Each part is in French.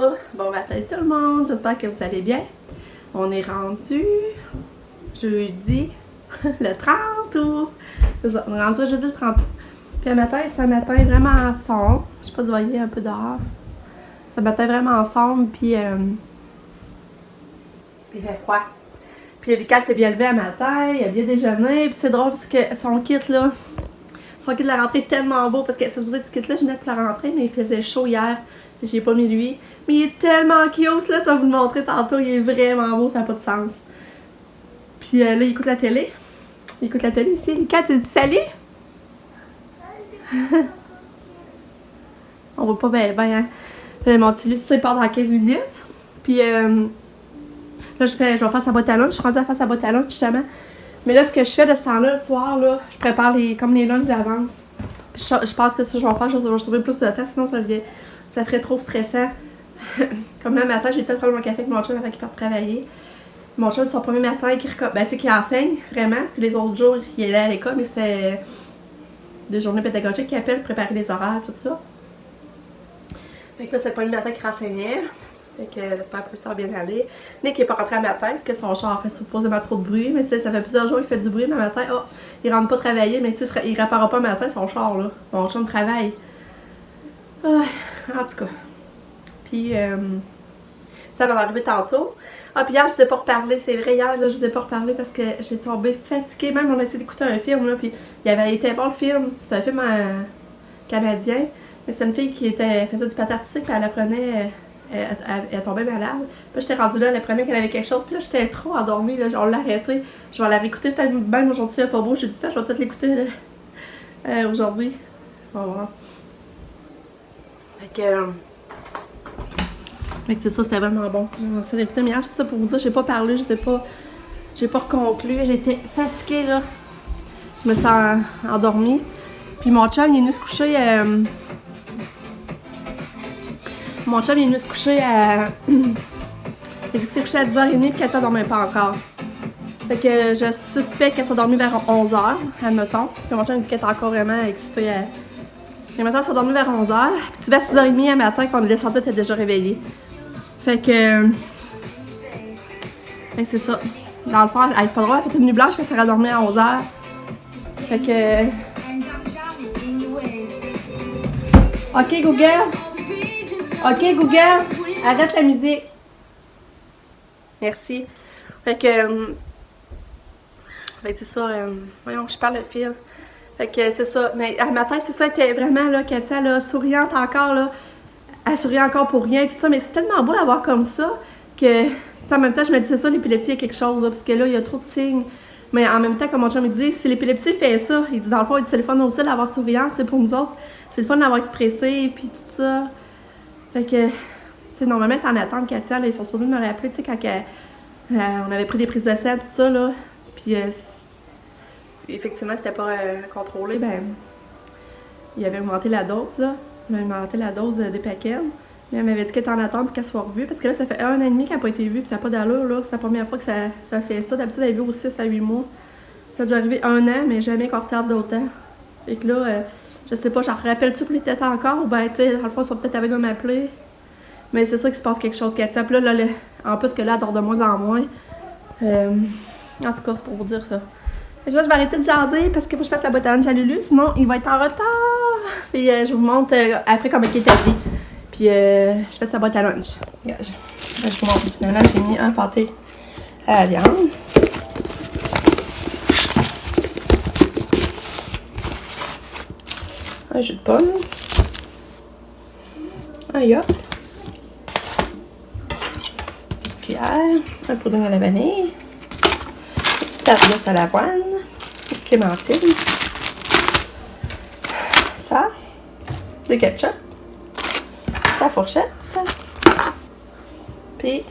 Bonjour, bon matin tout le monde, j'espère que vous allez bien. On est rendu jeudi le 30 août. C'est ça, on est rendu jeudi le 30 août. Puis le matin, c'est un matin vraiment sombre. Je sais pas si vous voyez un peu dehors. C'est un matin vraiment sombre, puis il fait froid. Puis Lucas s'est bien levé à matin, il a bien déjeuné, puis c'est drôle parce que son kit là, son kit de la rentrée est tellement beau parce que c'est supposé que ce kit là je mette pour la rentrée, mais il faisait chaud hier. J'ai pas mis lui. Mais il est tellement cute, là, je vais vous le montrer tantôt. Il est vraiment beau, ça n'a pas de sens. Puis là, il écoute la télé. Il écoute la télé ici. Lucas, tu dis salut? On voit pas bien, hein. Mon petit Lucie, il part dans 15 minutes. Puis là, je vais faire sa boîte à lunch. Je suis rendue à faire sa boîte à lunch, justement. Mais là, ce que je fais de ce temps-là, le soir, là, je prépare comme les lunchs d'avance. Je pense que ça, je vais faire, je vais sauver plus de temps, sinon ça ferait trop stressant. Comme le matin, j'ai peut-être pris mon café avec mon chum avant qu'il parte travailler. Mon chum, c'est son premier matin qu'il enseigne vraiment, parce que les autres jours, il allait à l'école, mais c'était des journées pédagogiques qu'il appelle, préparer les horaires, tout ça. Fait que là, c'est le premier matin qu'il renseignait. Fait que j'espère que ça va bien aller. Nick n'est pas rentré à matin parce que son char fait supposément trop de bruit. Mais tu sais, ça fait plusieurs jours qu'il fait du bruit, mais le matin, oh, il rentre pas travailler, mais tu sais, il réparera pas le matin son char, là. Mon chum travaille. Ah, en tout cas. Puis, ça va m'arriver tantôt. Ah, puis hier, je vous ai pas reparlé. C'est vrai, hier, là, je vous ai pas reparlé parce que j'ai tombé fatiguée. Même, on a essayé d'écouter un film, là. Puis, il avait été bon le film. C'est un film canadien. Mais c'est une fille qui faisait du patin artistique. Puis, elle apprenait. Elle tombait malade. Puis j'étais rendue là, elle apprenait qu'elle avait quelque chose. Puis là, j'étais trop endormie. Là, on l'a arrêté. Je vais la réécouter peut-être même aujourd'hui, il n'y a pas beau. J'ai dit ça, je vais peut-être l'écouter aujourd'hui. On va voir. Fait que c'est ça, c'était vraiment bon. J'ai essayé d'écouter. Mais hier, c'est ça pour vous dire, j'ai pas parlé, j'ai pas conclu. J'étais fatiguée, là. Je me sens endormie. Puis mon chum, il est venu se coucher. Mon chum, il est venu se coucher à. Il dit qu'il s'est couché à 10h30 puis qu'elle ne dormait pas encore. Fait que je suspecte qu'elle s'est dormie vers 11h, admettons. Parce que mon chum me dit qu'elle est encore vraiment excitée. Et maintenant, elle s'est dormie vers 11h. Puis tu vas à 6h30 le matin quand on est descendu, elle était déjà réveillée. Fait que c'est ça. Dans le fond, c'est pas drôle, elle a fait une nuit blanche parce qu'elle a dormi à 11h. Fait que. Ok, Google. Ok, Google, arrête la musique. Merci. Fait que c'est ça. Voyons, je parle le fil. Fait que c'est ça. Mais à matin, c'est ça, elle était vraiment, là, Katia, là, souriante encore, là. Elle sourit encore pour rien, pis ça. Mais c'est tellement beau d'avoir comme ça que, tu sais, en même temps, je me dis, c'est ça, l'épilepsie, il y a quelque chose, là, parce que là, il y a trop de signes. Mais en même temps, comme mon chum me dit, si l'épilepsie fait ça, il dit, dans le fond, il dit, c'est le fun aussi d'avoir souriante, tu sais, pour nous autres. C'est le fun d'avoir expressé, puis tout ça. Fait que, tu sais, normalement, t'es en attente, Katia, là, ils sont supposés me rappeler, tu sais, quand on avait pris des prises de sang, tout ça, là. Puis, effectivement, c'était pas contrôlé, ben, il avait augmenté la dose, là. Il avait augmenté la dose des paquets. Mais elle m'avait dit qu'elle était en attente pour qu'elle soit revue, parce que là, ça fait 1 an et demi qu'elle n'a pas été vue, puis ça n'a pas d'allure, là. C'est la première fois que ça fait ça. D'habitude, elle est vue aux 6 à 8 mois. Ça a déjà arrivé 1 an, mais jamais qu'on retarde d'autant. Fait que là, je sais pas, j'en rappelle-tu pour les têtes encore? Ou ben, tu sais, dans le fond, ils sont peut-être avec de m'appeler. Mais c'est sûr qu'il se passe quelque chose, Katia. Puis là, en plus que là, elle dort de moins en moins. En tout cas, c'est pour vous dire ça. Fait que là, je vais arrêter de jaser parce qu'il faut que je fasse la boîte à lunch à Lulu, sinon il va être en retard. Puis je vous montre après comment il est habillé. Puis je fais sa boîte à lunch. Regarde, je vous montre. Finalement, j'ai mis un pâté à la viande. Un jus de pomme. Un yaourt. Une cuillère. Un pudding à la vanille. Une petite tarte à l'avoine. Une clémentine. Ça. Du ketchup. Sa fourchette. Puis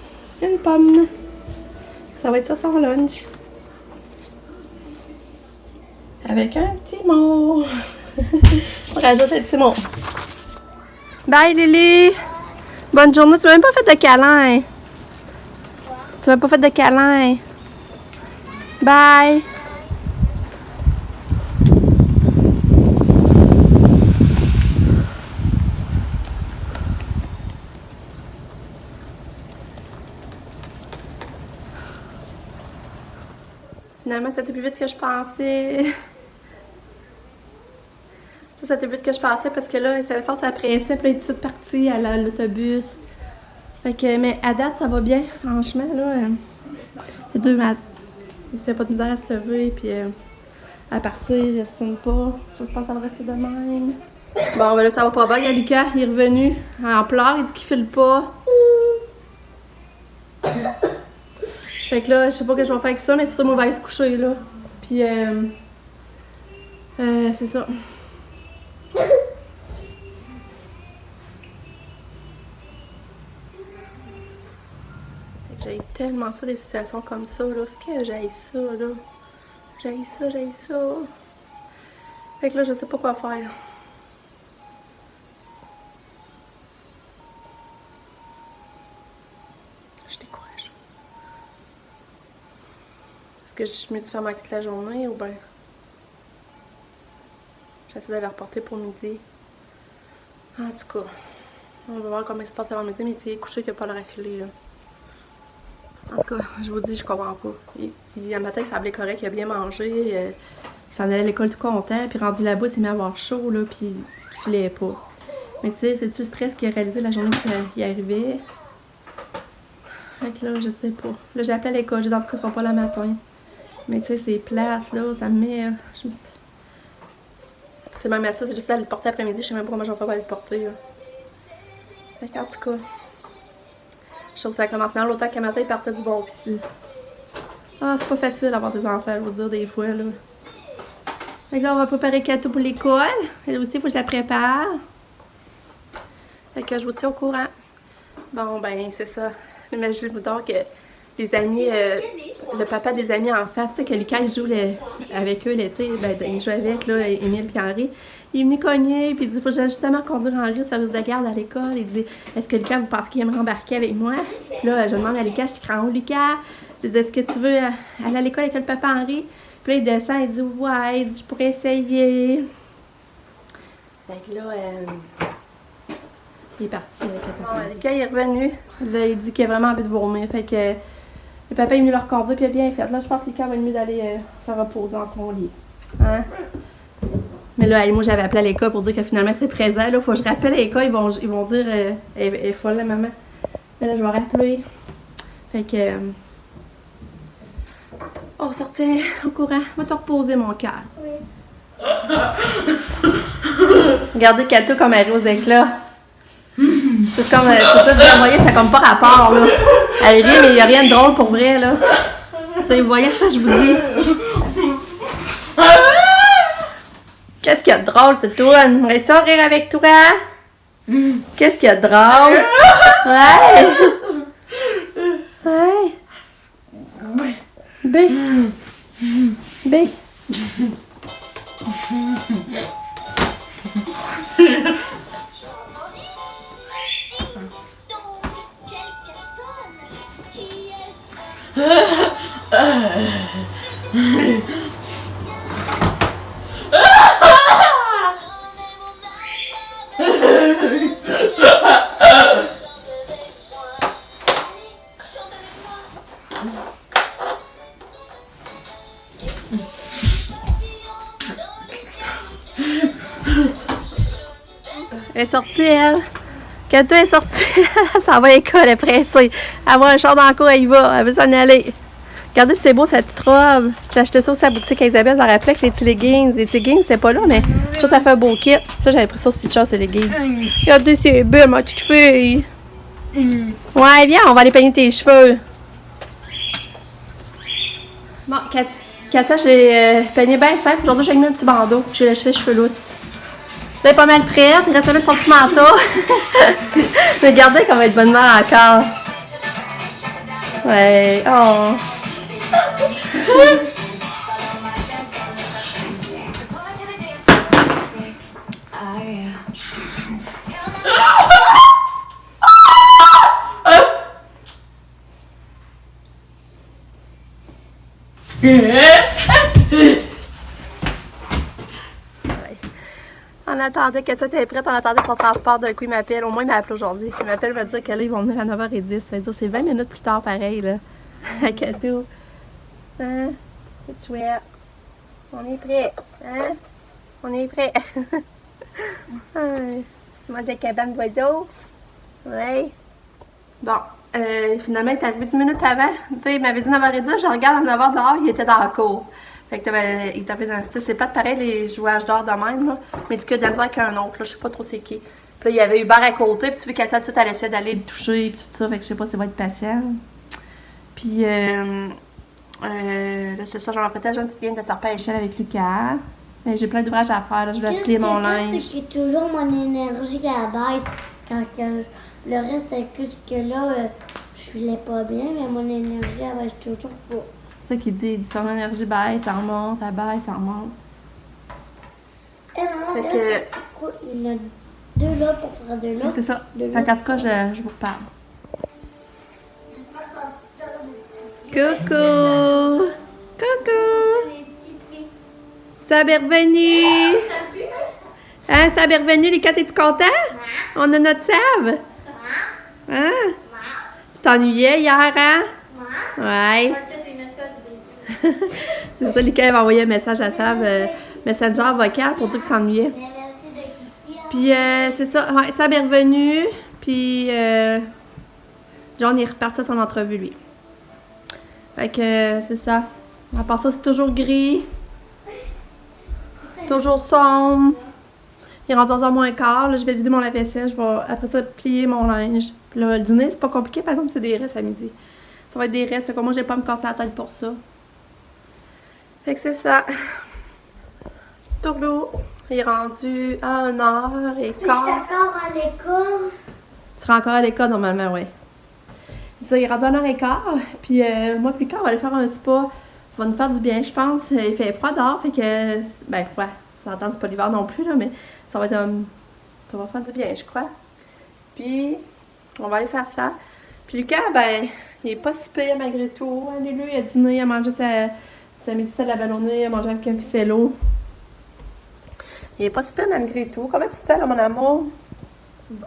une pomme. Ça va être ça son lunch. Avec un petit mot. On rajoute un petit mot. Bye Lily! Bonne journée. Tu m'as même pas fait de câlin. Tu m'as pas fait de câlin. Bye! finalement, ça a été plus vite que je pensais. Ça a été plus vite que je pensais parce que là, ça sens ça pressait, puis là, il est tout de suite parti à l'autobus. Fait que, mais à date, ça va bien, franchement, là. Les deux matins, il n'y a pas de misère à se lever, puis à partir, il ne signe pas. Je pense que ça va rester de même. Bon, ben là, ça va pas bien. Lucas, il est revenu en pleurs, il dit qu'il file pas. Fait que là, je sais pas ce que je vais faire avec ça, mais c'est ça, on va aller se coucher, là. Puis, c'est ça. J'ai tellement ça, des situations comme ça, là. Est-ce que j'ai ça, là? J'ai ça, j'ai ça. Fait que là, je sais pas quoi faire. Je décourage. Est-ce que je me suis fait manquer toute la journée ou bien j'essaie de la reporter pour midi? En tout cas, on va voir comment il se passe avant midi, mais il est couché qu'il n'a pas l'air affilé, là. En tout cas, je vous dis, je comprends pas. Un matin, il semblait correct, il a bien mangé, il s'en allait à l'école tout content, puis rendu là-bas, il s'est mis à avoir chaud, là, puis il filait pas. Mais tu sais, c'est-tu le stress qu'il a réalisé la journée qu'il arrivait? Fait que là, je sais pas. Là, j'ai appelé à l'école, j'ai dit en tout cas, ils seront pas là le matin. Mais tu sais, c'est plate, là, ça me met... Je me suis... C'est même à ça, c'est juste à le porter après-midi, je sais même pas comment je vais faire pour aller le porter, là. Fait qu'en tout cas... Je trouve que ça commence mal, autant qu'un matin, il partait du bon pied. Ah, c'est pas facile d'avoir des enfants, je vous dire, des fois, là. Fait que là, on va préparer Kato pour l'école. Elle aussi, il faut que je la prépare. Fait que je vous tiens au courant. Bon, ben, c'est ça. Imaginez-vous donc que les amis, le papa des amis en face, que Lucas, il joue avec eux l'été, ben, il joue avec, là, Émile et Henri. Il est venu cogner, puis il dit, faut que j'aille justement conduire Henri au service de garde à l'école. Il dit, est-ce que Lucas, vous pensez qu'il aimerait embarquer avec moi? Puis là, je demande à Lucas, je dis, en haut, Lucas. Je dis, est-ce que tu veux aller à l'école avec le papa Henri? Puis là, il descend, il dit, ouais, il dit, je pourrais essayer. Fait que là, il est parti avec le papa. Bon, Lucas, il est revenu. Là, il dit qu'il a vraiment envie de vomir. Fait que le papa est venu le reconduire, puis il a bien fait. Là, je pense que Lucas va être mieux d'aller se reposer dans son lit. Hein? Mais là, moi, j'avais appelé à l'école pour dire que finalement, c'est présent. Là, faut que je rappelle à l'école, ils vont dire elle est folle, la maman. Mais là, je vais rappeler. Fait que. Oh, sortir au courant. Va te reposer, mon cœur. Oui. Regardez Kato comme elle rit aux éclats. C'est comme. C'est ça, vous voyez, ça n'a comme pas rapport, là. Elle rit, mais il n'y a rien de drôle pour vrai, là. Ça, vous voyez ça, je vous dis. Qu'est-ce qu'il y a de drôle, Toutoune? J'aimerais ça rire avec toi? Qu'est-ce qu'il y a de drôle? Ouais! Ouais! B! B! Elle est sortie, elle. Kato est sortie. Elle s'en va à l'école, elle est pressée. Elle voit un char dans le cours, elle y va. Elle veut s'en aller. Regardez, c'est beau, sa petite robe. J'ai acheté ça aussi à la boutique à Isabelle. Ça rappelait que les petits leggings. Les petits leggings, c'est pas là, mais je trouve que ça fait un beau kit. Ça, j'avais pris ça aussi de char, ces leggings. Regardez, c'est belle, ma petite fille. Ouais, viens, on va aller peigner tes cheveux. Bon, Katia, je l'ai peigné bien simple. Aujourd'hui, j'ai mis un petit bandeau. J'ai les cheveux lousses. Elle est pas mal prête. Il reste à mettre son petit manteau. Regardez comment elle est de bonne humeur encore. Ouais. Oh. On attendait que ça était prête, on attendait son transport. D'un coup, il m'appelle. Au moins, il m'appelle aujourd'hui. Il m'appelle, il va dire que là, ils vont venir à 9h10. Ça veut dire c'est 20 minutes plus tard, pareil, là. À Kato. Hein? C'est chouette. On est prêt. Hein? On est prêt. Moi, j'ai la cabane d'oiseaux. Ouais. Bon, finalement, il est arrivé 10 minutes avant. Tu sais, il m'avait dit 9h10, je regarde à 9h dehors, il était dans la cour. Fait que il tapait dans. Tu sais, c'est pas pareil les jouages d'or de même, là. Mais du coup, il y a de la misère qu'un autre, là. Je sais pas trop c'est qui. Puis là, il y avait Hubert à côté, puis tu veux qu'elle tout de suite, elle essaie d'aller le toucher, puis tout ça. Fait que je sais pas si ça va être patient. Puis, là, c'est ça, j'en ai fait une petite game de serpent à échelle avec Lucas. Mais j'ai plein d'ouvrages à faire, là. Je vais plier mon linge. C'est que toujours mon énergie qui baisse quand le reste que là, je filais pas bien, mais mon énergie elle baisse toujours pas. C'est ça qu'il dit, il dit son énergie baisse, ça remonte, elle baisse, ça remonte. Et maman, Fait que... il y en a deux là pour faire deux là. C'est ça. Fait qu'en tout cas, je vous reparle. Coucou! Coucou! Sab est revenu! Hein, Sab est revenu, les quatre, es-tu content? On a notre Sab! Hein? Tu t'ennuyais hier, hein? Ouais. C'est ça, Lucas va envoyer un message à Sab, Messenger vocal pour dire qu'il s'ennuyait. Puis c'est ça, ouais, Sab est revenu, puis John est reparti à son entrevue, lui. Fait que c'est ça. À part ça, c'est toujours gris. Toujours sombre. Il est rendu à 11h15. Là, je vais vider mon lave-vaisselle. Je vais après ça plier mon linge. Puis là, le dîner, c'est pas compliqué. Par exemple, c'est des restes à midi. Ça va être des restes. Fait que moi, je vais pas me casser la tête pour ça. Fait que c'est ça. Tourlou. Il est rendu à 1h15. Je suis encore à l'école. Tu seras encore à l'école normalement, oui. Ça, il est rendu à 1h15. Puis moi, plus tard, on va aller faire un spa. Ça va nous faire du bien, je pense. Il fait froid dehors, fait que... Ben, froid. Ça entend, c'est pas l'hiver non plus, là, mais ça va être ça va faire du bien, je crois. Puis, on va aller faire ça. Puis Lucas, ben, il est pas si pire malgré tout. Lulu, il a dîné, il a mangé sa médicine de la ballonnée, il a mangé avec un ficello. Il est pas si pire malgré tout. Comment tu te sens, là, mon amour? Bon.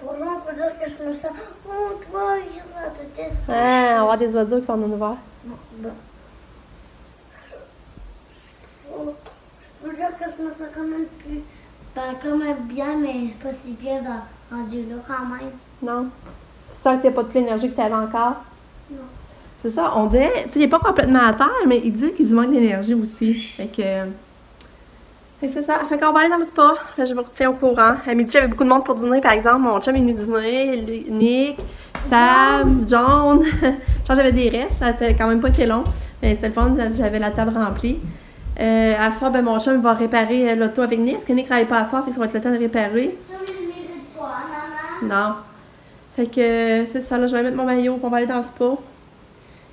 Pour moi, on peut dire que je me sens... Oh, toi, il y a ta tête. Ah, on va avoir des oiseaux qui vont nous voir. Bon. Je peux dire que je me sens quand même plus... Ben, quand même bien, mais pas si bien rendu là quand même. Non? Tu sens que t'as pas toute l'énergie que t'avais encore? Non. C'est ça, on dirait... Tu sais, il est pas complètement à terre, mais il dit qu'il manque d'énergie aussi. Fait que c'est ça. Fait qu'on va aller dans le spa. Là, je vous retiens au courant. À midi, j'avais beaucoup de monde pour dîner, par exemple. Mon chum est venu dîner, Nick, Sam, John. Genre, j'avais des restes. Ça n'a quand même pas été long. Mais c'était le fun, j'avais la table remplie. À soir, ben, mon chum va réparer l'auto avec Nick. Parce que Nick ne travaille pas à soir, fait que ça va être le temps de réparer. Non. Fait que c'est ça, là, je vais mettre mon maillot pour aller dans le spa.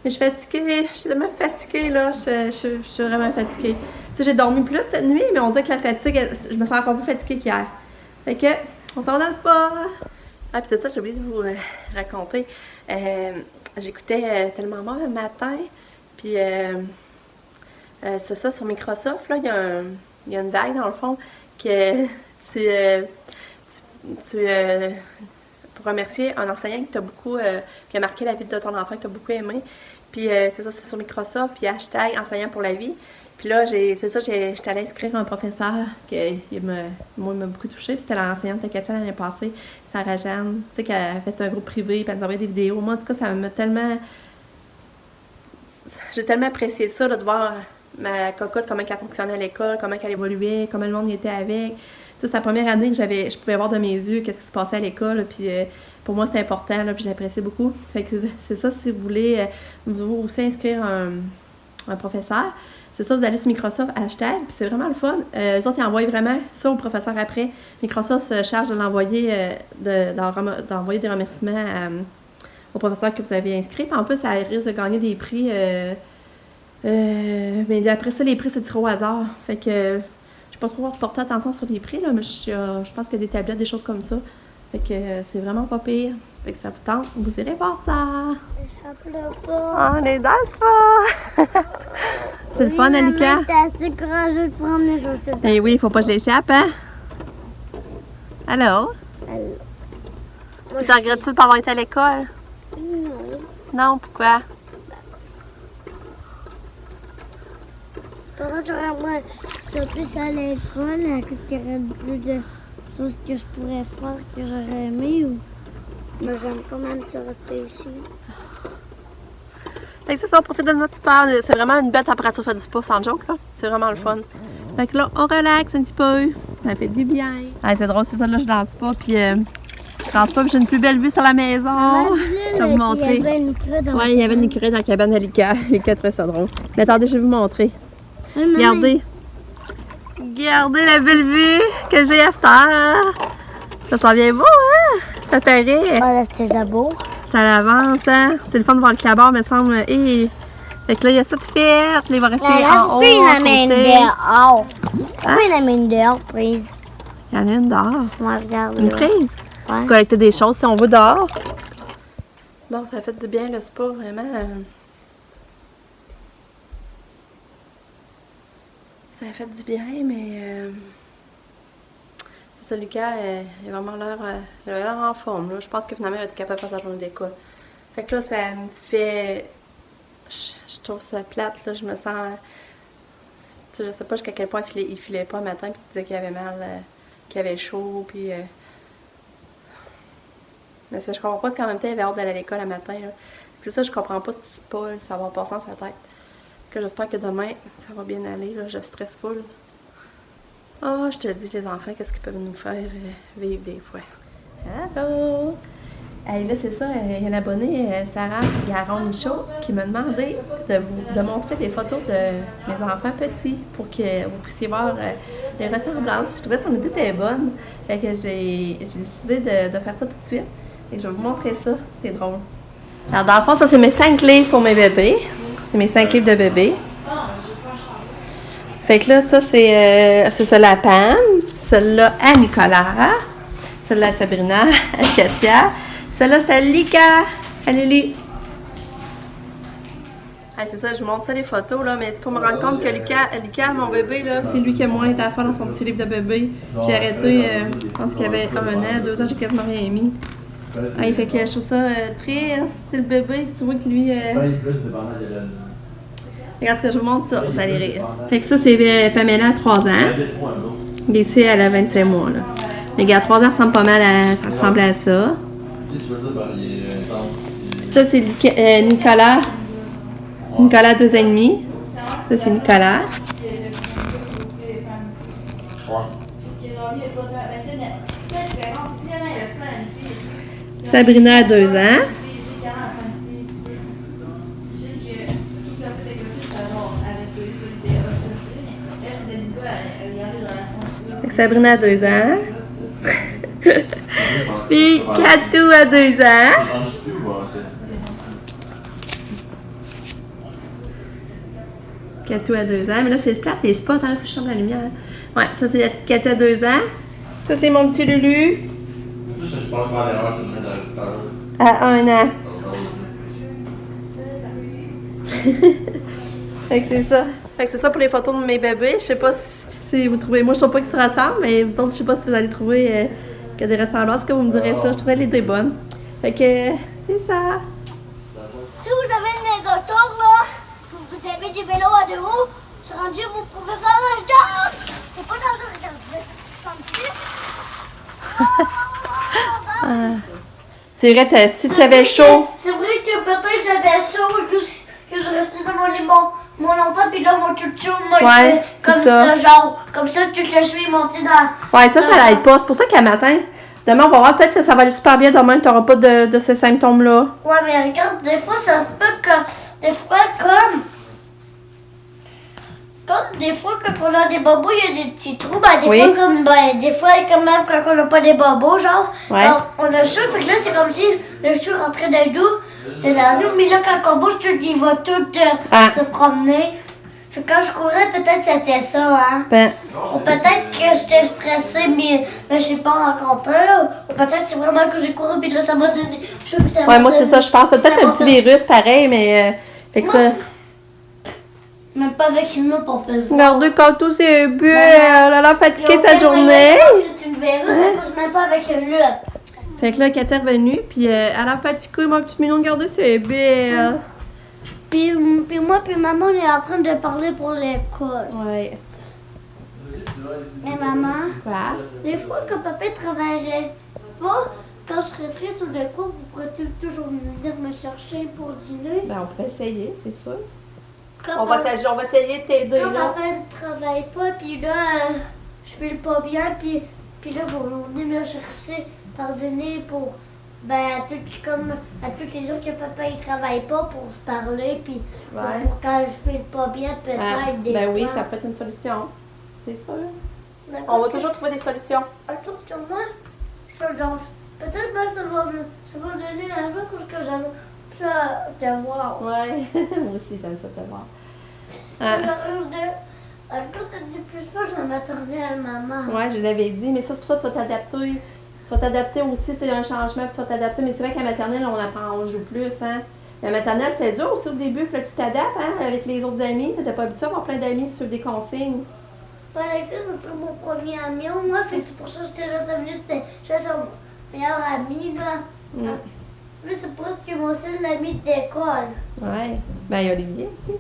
Mais je suis fatiguée, je suis tellement fatiguée, là, je suis vraiment fatiguée. Tu sais, j'ai dormi plus cette nuit, mais on dirait que la fatigue, je me sens encore plus fatiguée qu'hier. Fait que, on s'en va dans le spa. Ah, puis c'est ça, j'ai oublié de vous raconter. J'écoutais Tellement mort le matin, puis c'est ça, sur Microsoft, là, il y a une vague, dans le fond, que pour remercier un enseignant qui t'a beaucoup, qui a marqué la vie de ton enfant, que tu as beaucoup aimé. Puis c'est ça, c'est sur Microsoft, puis hashtag enseignant pour la vie. Puis là, j'étais allée inscrire un professeur qui m'a beaucoup touchée. Puis c'était l'enseignante de Katia l'année passée, Sarah Jeanne. Tu sais, qu'elle a fait un groupe privé, puis elle nous envoyait des vidéos. Moi, en tout cas, ça m'a tellement... J'ai tellement apprécié ça, là, de voir ma cocotte, comment elle fonctionnait à l'école, comment elle évoluait, comment le monde y était avec. C'est la première année que je pouvais voir de mes yeux qu'est-ce qui se passait à l'école, puis pour moi c'était important, là, puis je l'appréciais beaucoup. Fait que c'est ça, si vous voulez vous aussi inscrire un professeur, c'est ça, vous allez sur Microsoft hashtag, puis c'est vraiment le fun. Les autres, ils envoient vraiment ça au professeur après. Microsoft se charge de l'envoyer, d'envoyer des remerciements au professeur que vous avez inscrit. Puis en plus, ça risque de gagner des prix. Mais après ça, les prix se tirent au hasard. Fait que pas trop porter attention sur les prix, là, mais je pense qu'il y a des tablettes, des choses comme ça. Fait que c'est vraiment pas pire. Fait que ça vous tente, vous irez voir ça. Ah, on est dans le spa! C'est le fun, Alika? T'es assez courageux de prendre les chaussettes. Eh oui, il faut pas que je l'échappe, hein? Allô? Allô? Tu regrettes-tu de pas avoir été à l'école? Non. Non, pourquoi? quand j'aurai moins ça plus à l'école, qu'est-ce qu'il y aurait plus de choses que je pourrais faire que j'aurais aimé ou. Mais j'aime quand même ça rester ici. Fait que c'est ça, on profite de notre spa. C'est vraiment une belle température, fait du spa sans joke, là. C'est vraiment le fun. Fait que là, on relaxe un petit peu. Ça fait du bien. Ah, c'est drôle, c'est ça, là, je danse pas, puis je danse pas, puis j'ai une plus belle vue sur la maison. Je vais vous montrer. Il y avait une écureuil dans Ouais, il y avait une écureuil dans la cabane à Lika. Lika trouvait ça drôle. Mais attendez, je vais vous montrer. Regardez. Regardez la belle vue que j'ai à cette heure. Ça s'en vient beau, hein? Ça paraît. Ah, là, c'était ça beau. Ça avance, hein? C'est le fun de voir le clabard, me semble. Et... Fait que là, il y a ça de fête. Là, il va rester en haut, Pourquoi à il amène côté. dehors? Pourquoi il amène dehors, prise? Il y en a une dehors. Ouais, regarde Une là. prise. Ouais. Collecter des choses si on veut dehors. Bon, ça fait du bien, le spa, vraiment. Ça a fait du bien, mais... C'est ça, Lucas, il a vraiment l'air en forme. Là. Je pense que finalement, il a été capable de faire sa journée d'école. Fait que là, ça me fait... Je trouve ça plate, là. Je me sens... Je sais pas jusqu'à quel point il filait pas le matin, puis il disait qu'il avait mal, qu'il avait chaud, puis... Mais ça, je comprends pas, parce qu'en même temps, il avait hâte d'aller à l'école le matin, là. C'est ça, je comprends pas ce qui se passe, ça va passer dans sa tête. Que j'espère que demain, ça va bien aller, là. Je stresse full. Oh, je te dis, les enfants, qu'est-ce qu'ils peuvent nous faire vivre des fois. Allô! Hey, là, c'est ça, il y a une abonnée, Sarah Garon-Michaud, qui m'a demandé de montrer des photos de mes enfants petits pour que vous puissiez voir les ressemblances. Je trouvais que son idée était bonne. Fait que j'ai décidé de faire ça tout de suite. Et je vais vous montrer ça, c'est drôle. Alors, dans le fond, ça, c'est mes 5 livres pour mes bébés. C'est mes 5 livres de bébés. Fait que là, ça, c'est celle-là à Pam, celle-là à Nicolas, celle-là à Sabrina, à Katia, celle-là, c'est à Lika, à Lily. Ah, c'est ça, je montre ça les photos, là, mais c'est pour me rendre compte que Lika, mon bébé, là, c'est lui qui a moins été à faire dans son petit livre de bébé. J'ai arrêté, je pense qu'il avait 1 an, 2 ans, j'ai quasiment rien mis. Ah, fait que je trouve ça triste, c'est le bébé, puis tu vois que lui... Regarde ce que je vous montre ça, vous allez rire. Fait que ça, c'est Pamela à 3 ans. Et ici, elle a 25 mois, là. Mais regarde, 3 ans, ça ressemble pas mal ça ressemble à ça. Ça, c'est Nicolas. Nicolas, 2 ans et demi. Ça, c'est Nicolas. Sabrina à 2 ans. Sabrina a 2 ans. Puis Katou a 2 ans. Katou a 2 ans. Mais là, c'est plate, les spots, hein, je tombe la lumière. Ouais, ça, c'est la petite Katou à 2 ans. Ça, c'est mon petit Lulu. À 1 an. Fait que c'est ça. Fait que c'est ça pour les photos de mes bébés. Je sais pas si vous trouvez, moi je trouve pas qu'ils se ressemblent, mais vous autres, je sais pas si vous allez trouver qu'il y a des ressemblances, que vous me direz ça. Je trouvais les deux bonnes. Fait que c'est ça. Si vous avez une mégator là, vous avez des vélos à 2 roues, c'est rendu, vous pouvez faire un match. C'est pas dangereux, regardez. C'est vrai, si tu avais chaud. C'est vrai que peut-être j'avais chaud et que je restais dans mon lit mon longtemps, puis là mon toutou m'a Ouais, comme ça, genre, comme ça, toute la cheville est montée dans... Ouais, ça l'aide pas. C'est pour ça qu'à matin, demain, on va voir, peut-être que ça va aller super bien demain, que tu n'auras pas de ces symptômes-là. Ouais, mais regarde, des fois, ça se peut que... Des fois, comme des fois, quand on a des bobos, il y a des petits trous. Ben, des fois, quand même, quand on n'a pas des bobos, genre, ouais. Alors, on a chaud, fait que là, c'est comme si le chou rentrait dans de la nous, mais là, quand on bouge, tout, il va tout se promener. Fait que quand je courais, peut-être c'était ça, hein. Ben. Ou peut-être que j'étais stressée, mais je sais pas encore peur. Ou peut-être c'est vraiment que j'ai couru, puis là, ça m'a donné chaud. Ouais, moi, c'est ça, je pense. C'est peut-être un petit virus, pareil, mais. Fait que ça. Même pas avec une loupe, on peut le voir. Regardez, Katou, c'est belle. Elle a fatigué de sa journée. C'est une virus, ça cause même pas avec une loupe. Fait que là, Katia est revenue, puis elle a fatigué, ma petite minou, regardez, c'est belle. Puis moi puis maman, on est en train de parler pour l'école. Ouais. Mais maman, Quoi? des fois que papa travaillerait pas, quand je serais triste ou de quoi, vous pourrez toujours venir me chercher pour dîner. Ben, on pourrait essayer, c'est sûr. Quand On va essayer de t'aider, Quand là. papa ne travaille pas, puis là, je file pas bien, puis là, vous venez me chercher par dîner pour, à tous les jours que papa il travaille pas pour se parler, puis Ouais. pour quand je file pas bien, peut-être des Ben fois. oui, ça peut être une solution. C'est sûr. D'accord, On va que- toujours trouver des solutions. Autour de moi, je danse. Peut-être même ça va me donner la joie parce que j'aime ça te voir. Ouais. Moi aussi, j'aime ça te voir. Quand tu dis plus fort, je m'attendais à maman. Ouais, je l'avais dit, mais ça, c'est pour ça que tu vas t'adapter. Tu vas t'adapter aussi, c'est un changement, puis tu vas t'adapter. Mais c'est vrai qu'à maternelle, on joue plus, hein. La maternelle, c'était dur aussi au début, il fallait que tu t'adaptes, hein, avec les autres amis. T'étais pas habitué à avoir plein d'amis sur des consignes. Alexis, c'est mon premier ami, moi, fait que c'est pour ça que j'étais juste venue, j'étais son meilleur ami, là. Mm. Lui, c'est pour ça que mon seul ami d'école. Ouais. Ben, il y a Olivier aussi.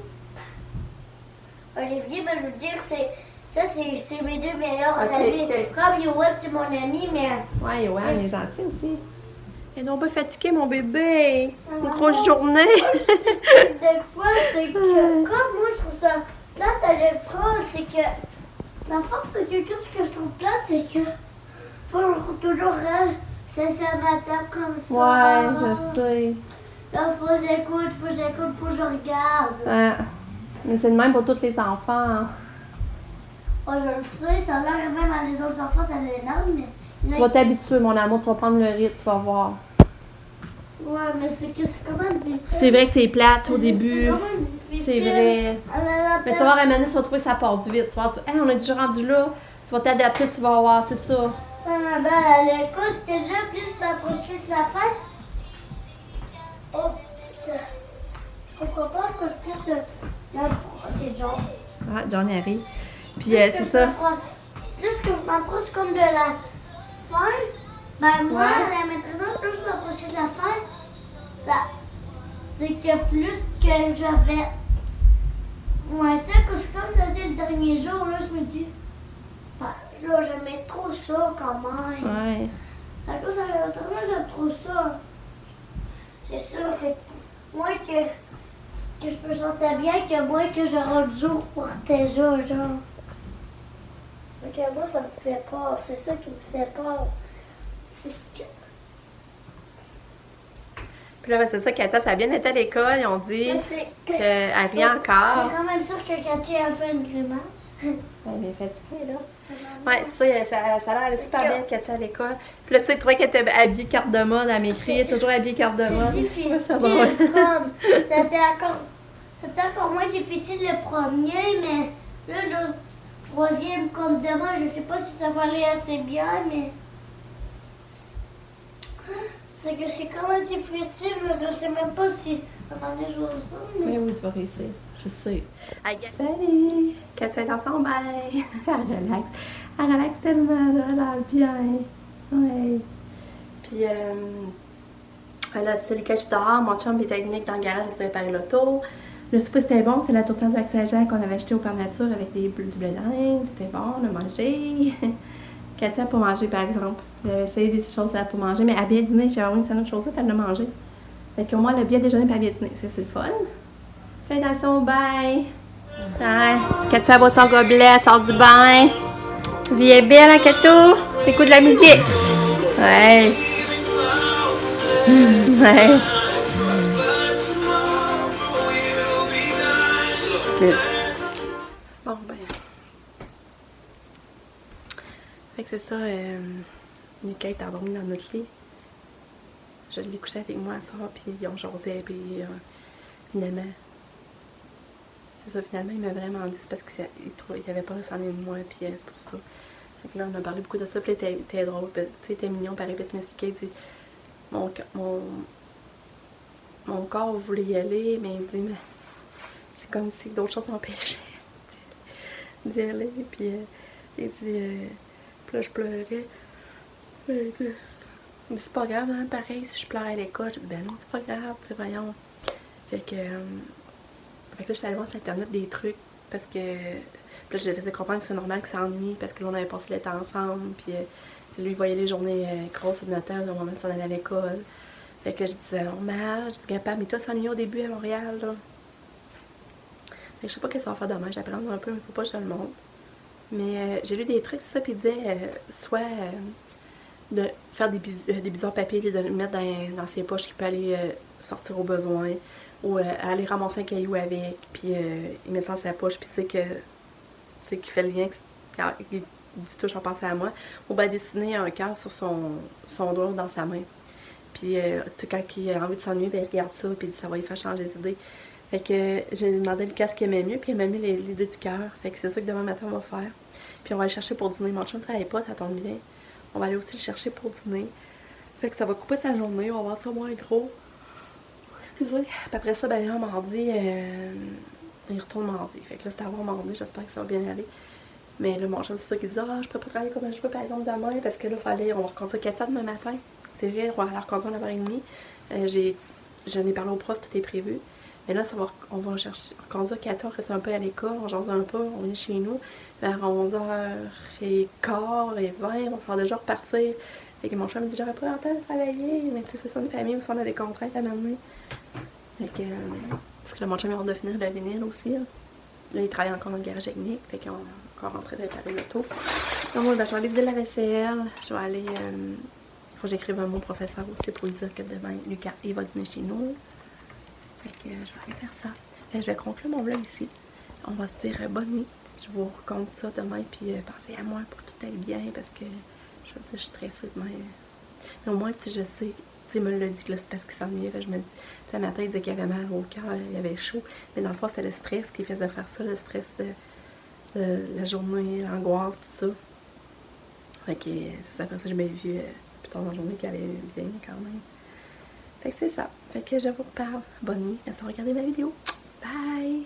Olivier, je veux dire, c'est mes deux meilleurs Ok, amis. ok. Comme Yoann, c'est mon ami, mais... Ouais, il est gentil aussi. Et donc, pas fatigué, mon bébé. Une Maman. grosse journée. Des fois, c'est que, comme moi, je trouve ça plate à l'école, c'est que, la force, c'est que, qu'est-ce que je trouve plate, c'est que, faut toujours cesser à matin comme ça. Ouais, je sais. Là, faut que j'écoute, faut que je regarde. Ouais. Mais c'est le même pour tous les enfants. Oh, je le sais, ça a l'air même à les autres enfants, ça l'énerve, mais... Tu vas t'habituer, mon amour, tu vas prendre le rythme, tu vas voir. Ouais, mais c'est que c'est quand même difficile. C'est vrai que c'est plate au début. C'est quand même difficile. C'est vrai. Mais tu vas voir, à un moment donné, tu vas trouver que ça passe vite. Tu vas voir, hey, on est déjà rendu là. Tu vas t'adapter, tu vas voir, c'est ça. Maman, à l'école, déjà plus m'approcher de la fin. Oh, putain. Je comprends pas que je puisse... c'est John. Ah, John arrive. Puis c'est ça. Plus que je m'approche comme de la fin, moi, Ouais. la maîtresse, plus je m'approchais de la fin, c'est que plus que j'avais moins ça, que c'est comme c'était le dernier jour, là, je me dis, là, j'aimais trop ça quand même. Ouais. À cause de l'entraînement, j'aime trop ça. C'est ça, fait que moi que je me sentais bien, que moi que je rentre jour pour tes jours, genre. Fait que moi, ça me fait peur, c'est ça qui me fait peur. C'est que... Puis là, ben, c'est ça, Katia, ça a bien été à l'école. Ils ont dit C'est qu'elle rit encore. C'est quand même sûr que Cathy a fait une grimace. Elle est fatiguée, là. Ouais, c'est ça, ça a l'air aller super bien, Katia, à l'école. Puis là, tu sais, tu trouvais qu'elle était habillée carte de mode. Elle m'écrit, elle est toujours habillée carte de mode. C'est Je difficile, trouvais ça drôle. comme. C'était encore moins difficile le premier, mais là, le troisième, comme demain, je sais pas si ça va aller assez bien, mais. C'est que c'est quand même difficile, mais je sais même pas si à un moment donné je vais ça. Mais... Oui, tu vas réussir. Je sais. Salut! Katia est dans son bain. Elle relaxe. Elle relaxe tellement, là. Elle a l'air bien. Ouais. Puis, là, c'est celui que je suis dehors. Mon chum est technique dans le garage, il s'est réparé l'auto. Le souper, c'était bon. C'est la tourtière de Lac-Saint-Jean qu'on avait acheté au Parc Nature avec du blé d'Inde. C'était bon, on a mangé. Katia a pas mangé, par exemple. J'avais essayé des petites choses à pas manger, mais elle a bien dîné. J'avais envoyé une sandwich de choses, puis elle l'a mangé. Fait qu'au moins, elle a bien déjeuné, puis elle a bien dîné. C'est le fun. Fais attention, bye! Ouais. Katia boit son gobelet, elle sort du bain. Vie est belle, hein, Kato? T'écoutes de la musique? Ouais. Ouais. Plus. Bon, ben. Fait que c'est ça, Nika est endormie dans notre lit. Je l'ai couché avec moi ce soir, puis ils ont jasé, puis finalement, c'est ça, finalement, il m'a vraiment dit, c'est parce qu'il avait pas ressenti de moi, puis c'est pour ça. Fait que là, on a parlé beaucoup de ça, puis il était drôle, tu sais, il était mignon, pareil, puis il m'expliquait, il dit, mon corps voulait y aller, mais il dit, mais c'est comme si d'autres choses m'empêchaient d'y aller, puis il dit, puis là, je pleurais. Il dit, c'est pas grave, hein, pareil, si je pleurais à l'école. Je dis, ben non, c'est pas grave, tu sais, voyons. Fait que, Fait que là, j'étais allée voir sur internet des trucs parce que. Puis là, je lui faisais comprendre que c'est normal qu'il s'ennuie parce que là, on avait passé l'été ensemble. Puis lui, il voyait les journées grosses de matin au moment de s'en aller à l'école. Fait que je disais, normal, je dis, papa, mais toi, s'ennuyer au début à Montréal, là. Fait que je sais pas qu'est-ce que ça va faire demain, j'apprends un peu, mais faut pas que je le montre. Mais j'ai lu des trucs, ça, puis il disait, soit de faire des bisous en papier, de le mettre dans ses poches qu'il peut aller sortir au besoin, ou aller ramasser un caillou avec, puis il met ça dans sa poche, puis c'est que qu'il fait le lien, il dit touche en pensant à moi, ou bien dessiner un cœur sur son doigt dans sa main. Puis, tu sais, quand il a envie de s'ennuyer, ben, il regarde ça, puis ça va lui faire changer les idées. Fait que j'ai demandé le casque qu'il aimait mieux, puis il m'a mis l'idée du cœur. Fait que c'est ça que demain matin on va faire. Puis on va aller chercher pour dîner. Mon chum ne travaille pas, ça tombe bien. On va aller aussi le chercher pour dîner. Fait que ça va couper sa journée, on va voir ça moins gros. Excusez. Puis après ça, ben là, mardi, il retourne mardi. Fait que là, c'est à voir mardi, j'espère que ça va bien aller. Mais là, mon chum, c'est ça qu'il dit, je peux pas travailler comme je veux, par exemple, demain, parce que là, on va reconduire 4 demain matin. C'est vrai, on va aller reconduire à 9h30. J'en ai parlé au prof, tout est prévu. Mais là, on va chercher, reconduire 4 heures, reste un peu à l'école, on jase un peu, on est chez nous. Vers 11h15 et 20, on va faire déjà repartir. Fait que mon chum me dit, j'aurais pas le temps de travailler, mais tu sais, c'est ça, une famille où on a des contraintes à m'amener. Fait que, parce que là, mon chum, il va de finir le vinyle aussi. Là, il travaille encore dans le garage technique, fait qu'on est encore en train de réparer l'auto. Donc, moi, ben, je vais aller vider la vaisselle, je vais aller. Faut que j'écrive à mon professeur aussi pour lui dire que demain, Lucas, il va dîner chez nous. Fait que je vais aller faire ça. Je vais conclure mon vlog ici. On va se dire bonne nuit. Je vous raconte ça demain, puis pensez à moi pour que tout aille bien, parce que je veux dire, je suis stressée demain. Mais au moins, je sais, tu sais, il me l'a dit que là, c'est parce qu'il s'ennuyait. Je me dis, tu sais, matin, il disait qu'il avait mal au cœur, il avait chaud. Mais dans le fond, c'est le stress qui faisait faire ça, le stress de la journée, l'angoisse, tout ça. Fait que c'est ça, après ça, je m'ai vu plus tard dans la journée qu'il allait bien quand même. Fait que c'est ça. Fait que je vous reparle. Bonne nuit. Merci de regarder ma vidéo. Bye!